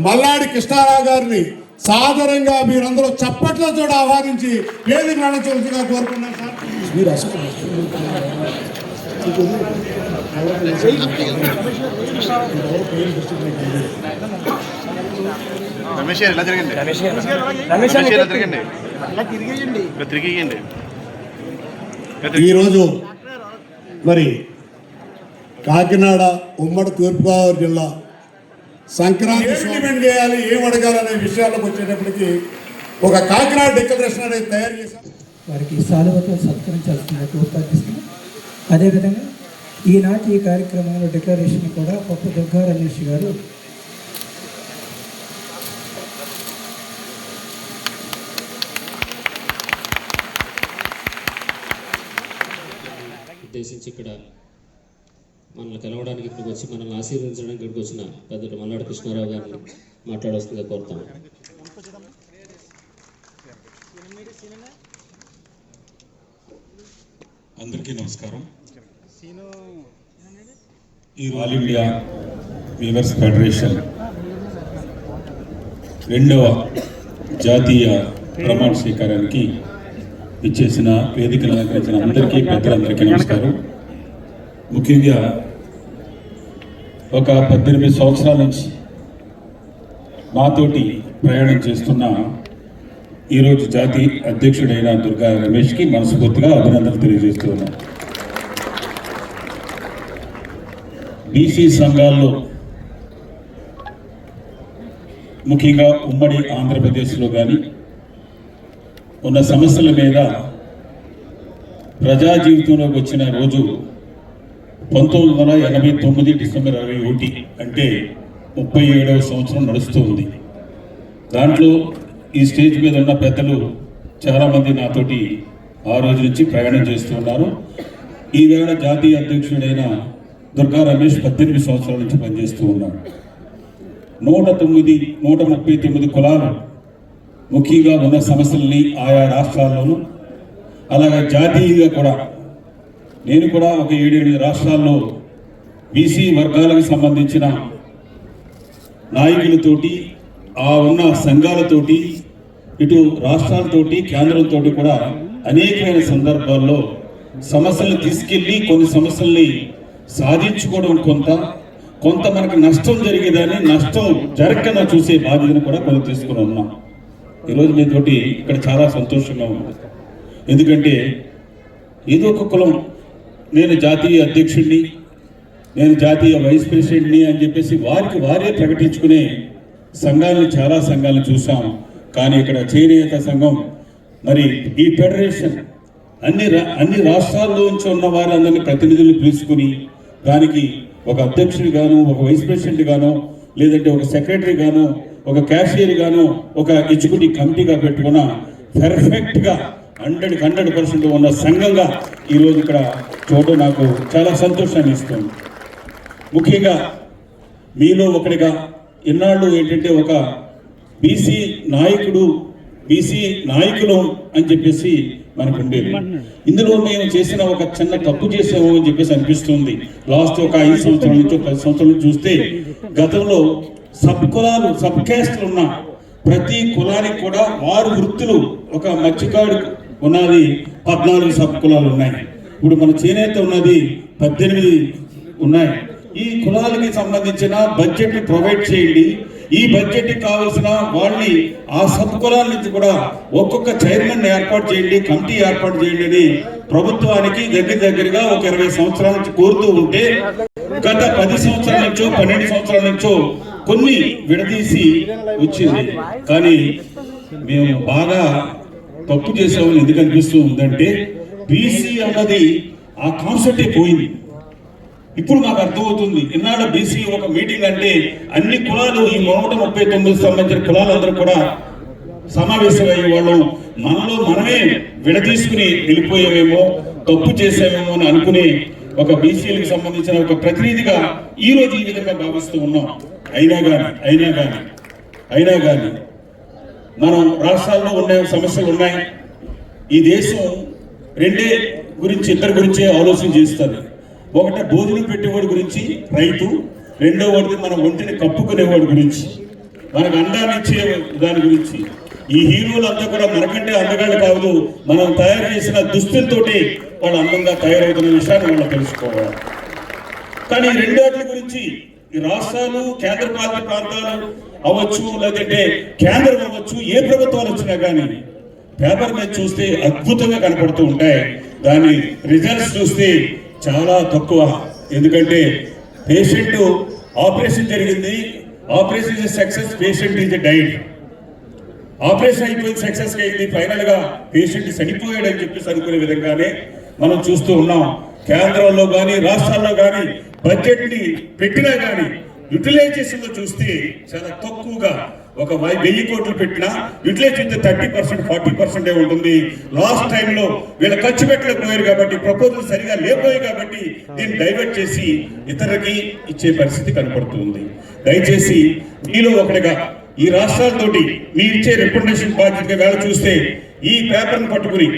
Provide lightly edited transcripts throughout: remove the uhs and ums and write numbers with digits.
మల్లాడి కృష్ణారావు గారిని సాదరంగా మీరందరూ చప్పట్లతో ఆహ్వానించి వేదిక నడచవలసిగా కోరుకున్నాను సార్. మీరు ఈరోజు మరి కాకినాడ ఉమ్మడి తూర్పుగోదావరి జిల్లా సంక్రాంతి ఇంప్లిమెంట్ చేయాలి, ఏం అడగాలనే విషయాల్లోకి వచ్చేటప్పటికి ఒక కాకినాడ డిక్లరేషన్ అనేది తయారు చేశాం. వారికి సాలువతో సత్కరించాల్సిందిగా కోరుతాను. అదేవిధంగా ఈనాటి ఈ కార్యక్రమంలో డిక్లరేషన్ కూడా పప్పు దుర్గా రమేష్ గారు ఉద్దేశించి ఇక్కడ మనల్ని కలవడానికి ఇక్కడికి వచ్చి మనల్ని ఆశీర్వదించడానికి ఇక్కడికి వచ్చిన పెద్దలు మల్లాడి కృష్ణారావు గారిని మాట్లాడవలసిందిగా కోరుతాం. అందరికీ నమస్కారం. ఈ ఆల్ ఇండియా వీవర్స్ ఫెడరేషన్ 2వ జాతీయ ప్రమాణ స్వీకారానికి ఇచ్చేసిన వేదికను అలంకరించిన అందరికీ పెద్దలందరికీ నమస్కారం. ముఖ్యంగా ఒక 18 సంవత్సరాల నుంచి నాతోటి ప్రయాణం చేస్తున్న ఈరోజు జాతీయ అధ్యక్షుడైన దుర్గా రమేష్కి మనస్ఫూర్తిగా అభినందనలు తెలియజేస్తున్నాను. బీసీ సంఘాల్లో ముఖ్యంగా ఉమ్మడి ఆంధ్రప్రదేశ్లో కానీ ఉన్న సమస్యల మీద ప్రజా జీవితంలోకి వచ్చిన రోజు 1989 డిసెంబర్ 21, అంటే 37వ సంవత్సరం నడుస్తూ ఉంది. దాంట్లో ఈ స్టేజ్ మీద ఉన్న పెద్దలు చాలామంది నాతోటి ఆ రోజు నుంచి ప్రయాణం చేస్తూ ఉన్నారు. ఈవేళ జాతీయ అధ్యక్షుడైన దుర్గా రమేష్ 18 సంవత్సరాల నుంచి పనిచేస్తూ ఉన్నాడు. 139 కులాలు ముఖ్యంగా ఉన్న సమస్యల్ని ఆయా రాష్ట్రాల్లోనూ, అలాగే జాతీయంగా కూడా నేను కూడా ఒక 7-8 రాష్ట్రాల్లో బీసీ వర్గాలకు సంబంధించిన నాయకులతోటి, ఆ ఉన్న సంఘాలతోటి, ఇటు రాష్ట్రాలతోటి, కేంద్రంతో కూడా అనేకమైన సందర్భాల్లో సమస్యలు తీసుకెళ్ళి కొన్ని సమస్యల్ని సాధించుకోవడం, కొంత మనకు నష్టం జరిగేదాన్ని నష్టం జరగకుండా చూసే బాధ్యతను కూడా కొన్ని తీసుకుని ఉన్నాం. ఈరోజు మీతోటి ఇక్కడ చాలా సంతోషంగా ఉంది. ఎందుకంటే ఏదో ఒక కులం, నేను జాతీయ అధ్యక్షుడిని, నేను జాతీయ వైస్ ప్రెసిడెంట్ని అని చెప్పేసి వారే ప్రకటించుకునే చాలా సంఘాలను చూసాం. కానీ ఇక్కడ చేనేత సంఘం, మరి ఈ ఫెడరేషన్ అన్ని రాష్ట్రాల్లో నుంచి ఉన్న వారందరినీ ప్రతినిధులు పిలుచుకుని దానికి ఒక అధ్యక్షుడి గాను, ఒక వైస్ ప్రెసిడెంట్ గాను, లేదంటే ఒక సెక్రటరీ గాను, ఒక క్యాషియర్ గాను, ఒక ఎగ్జిక్యూటివ్ కమిటీగా పెట్టుకున్న పర్ఫెక్ట్గా 100% ఉన్న సంఘంగా ఈరోజు ఇక్కడ చూడడం నాకు చాలా సంతోషాన్ని ఇస్తుంది. ముఖ్యంగా మీలో ఒకటిగా ఇన్నాళ్ళు ఏంటంటే ఒక బీసీ నాయకులు అని చెప్పేసి మనకు ఉండేది. ఇందులో మేము చేసిన ఒక చిన్న తప్పు చేసాము అని చెప్పేసి అనిపిస్తుంది. లాస్ట్ ఒక 5 సంవత్సరాల నుంచి 10 సంవత్సరాల నుంచి చూస్తే గతంలో సబ్ క్యాస్ట్లు ఉన్న ప్రతి కులానికి కూడా వారు వృత్తులు, ఒక మత్స్యకారుడు ఉన్నది 14 సబ్ కులాలు ఉన్నాయి. ఇప్పుడు మన చేనేత ఉన్నది 18 ఉన్నాయి. ఈ కులాలకి సంబంధించిన బడ్జెట్ ప్రొవైడ్ చేయండి, ఈ బడ్జెట్ కావాల్సిన వాళ్ళని ఆ సబ్ కులాల నుంచి కూడా ఒక్కొక్క చైర్మన్ ఏర్పాటు చేయండి, కమిటీ ఏర్పాటు చేయండి అని ప్రభుత్వానికి దగ్గరగా ఒక 20 సంవత్సరాల నుంచి కోరుతూ ఉంటే గత 10 సంవత్సరాల నుంచో 12 సంవత్సరాల నుంచో కొన్ని విడదీసి వచ్చింది. కానీ మేము బాగా తప్పు చేసామని ఎందుకు అనిపిస్తూ ఉందంటే, బీసీ అన్నది ఆ కాన్సెప్టే పోయింది. ఇప్పుడు మాకు అర్థమవుతుంది. ఇన్నాళ్ళ బీసీ ఒక మీటింగ్ అంటే అన్ని కులాలు, ఈ 139 సంబంధించిన కులాలందరూ కూడా సమావేశమయ్యే వాళ్ళం, మనలో మనమే విడదీసుకుని వెళ్ళిపోయామేమో, తప్పు చేసామేమో అని అనుకునే ఒక బీసీలకు సంబంధించిన ఒక ప్రతినిధిగా ఈ రోజు ఈ విధంగా భావిస్తూ ఉన్నాం. అయినా కానీ మనం రాష్ట్రాల్లో ఉన్న సమస్యలు ఉన్నాయి. ఈ దేశం ఇద్దరి గురించే ఆలోచన చేస్తారు. ఒకటి భోజనం పెట్టేవాడి గురించి రైతు, రెండో వాడికి మన ఒంటిని కప్పుకునేవాడి గురించి. మనకు అందాన్ని ఇచ్చే దాని గురించి. ఈ హీరోలంతా కూడా మనకంటే అందగాళ్ళు కాదు, మనం తయారు చేసిన దుస్తులతోటి వాళ్ళు అందంగా తయారవుతున్న విషయాన్ని మనం తెలుసుకోవాలి. కానీ ఈ రెండు వాటి గురించి ఈ రాష్ట్రాలు, కేంద్ర పాలిత ప్రాంతాలు అవ్వచ్చు, లేదంటే కేంద్రం అవ్వచ్చు, ఏ ప్రభుత్వాలు వచ్చినా కానీ పేపర్ మీద చూస్తే అద్భుతంగా కనపడుతూ ఉంటాయి. దాని రిజల్ట్స్ చూస్తే చాలా తక్కువ. ఎందుకంటే పేషెంట్ ఆపరేషన్ జరిగింది, operation is success, patient is died. Operation అయిపోయింది, సక్సెస్ అయింది, ఫైనల్ గా పేషెంట్ చనిపోయాడు అని చెప్పేసి అనుకునే విధంగానే మనం చూస్తూ ఉన్నాం. కేంద్రంలో కానీ రాష్ట్రాల్లో కానీ బడ్జెట్ ని పెట్టినా కానీ యూటిలైజేషన్ లో చూస్తే చాలా తక్కువగా. ఒక 1000 కోట్లు పెట్టినా యూటిలైజేషన్ 30%, 40% ఉంటుంది. లాస్ట్ టైంలో వీళ్ళ ఖర్చు పెట్టలేకపోయారు కాబట్టి, ప్రపోజల్ సరిగా లేకపోయాయి కాబట్టి దీన్ని డైవర్ట్ చేసి ఇతరులకి ఇచ్చే పరిస్థితి కనపడుతుంది. దయచేసి మీలో ఒకటిగా ఈ రాష్ట్రాలతోటి మీరు ఇచ్చే రిప్రజెంటేషన్ బాధ్యతగా వేళ చూస్తే ఈ పేపర్ను పట్టుకుని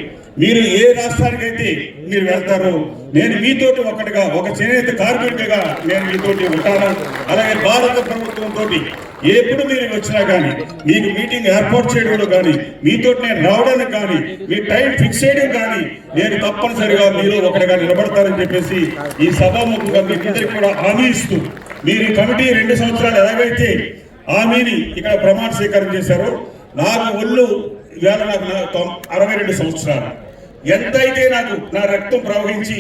మీరు ఏ రాష్ట్రానికైతే మీరు వెళ్తారో నేను మీతోటి ఒకటిగా, ఒక చేనేత కార్మికుడిగా నేను మీతోటి ఉంటాను. అలాగే భారత ప్రభుత్వంతో ఎప్పుడు మీరు వచ్చినా కానీ, మీకు మీటింగ్ ఏర్పాటు చేయడంలో కానీ, మీతో నేను రావడానికి కానీ, మీ టైం ఫిక్స్ చేయడం కానీ నేను తప్పనిసరిగా మీరు ఒకటిగా నిలబడతారని చెప్పేసి ఈ సభాముఖంగా మీకు అందరికీ కూడా హామీ ఇస్తూ, మీరు ఈ కమిటీ 2 సంవత్సరాలు ఎలాగైతే హామీని ఇక్కడ ప్రమాణ స్వీకారం చేశారో, నాకు ఒళ్ళు ఇవాళ నాకు 62 సంవత్సరాలు. ఎంతైతే నాకు నా రక్తం ప్రవహించి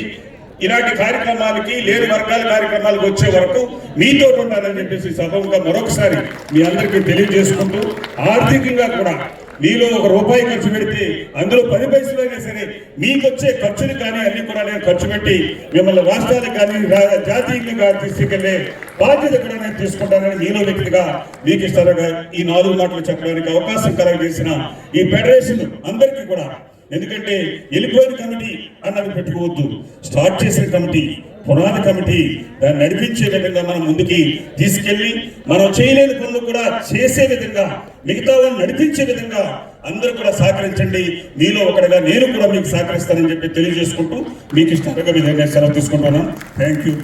ఇలాంటి కార్యక్రమాలకి, లేని వర్గాల కార్యక్రమాలకు వచ్చే వరకు మీతో ఉండాలని చెప్పేసి సభగా మరొకసారి మీ అందరికీ తెలియజేసుకుంటూ, ఆర్థికంగా కూడా మీలో ₹1 ఖర్చు పెడితే అందులో 10 పైసలు అయినా సరే మీకు వచ్చే ఖర్చులు కానీ అన్ని కూడా నేను ఖర్చు పెట్టి మిమ్మల్ని రాష్ట్రాలకు కానీ జాతీయంగా తీసుకెళ్లే బాధ్యత కూడా నేను తీసుకుంటానని మీలో వ్యక్తిగా మీకు ఇస్తారుగా ఈ 4 మాటలు చెప్పడానికి అవకాశం కలగజేసిన ఈ ఫెడరేషన్ అందరికీ కూడా. ఎందుకంటే వెళ్ళిపోయిన కమిటీ అన్నది పెట్టుకోవద్దు, స్టార్ట్ చేసిన కమిటీ, పురాణ కమిటీ, దాన్ని నడిపించే విధంగా మనం ముందుకి తీసుకెళ్లి మనం చేయలేని పనులు కూడా చేసే విధంగా, మిగతా వాళ్ళని నడిపించే విధంగా అందరూ కూడా సహకరించండి. మీలో ఒకటిగా నేను కూడా మీకు సహకరిస్తానని చెప్పి తెలియజేసుకుంటూ మీకు ఇష్టంగా విధంగా సెలవు తీసుకుంటున్నాను. Thank you.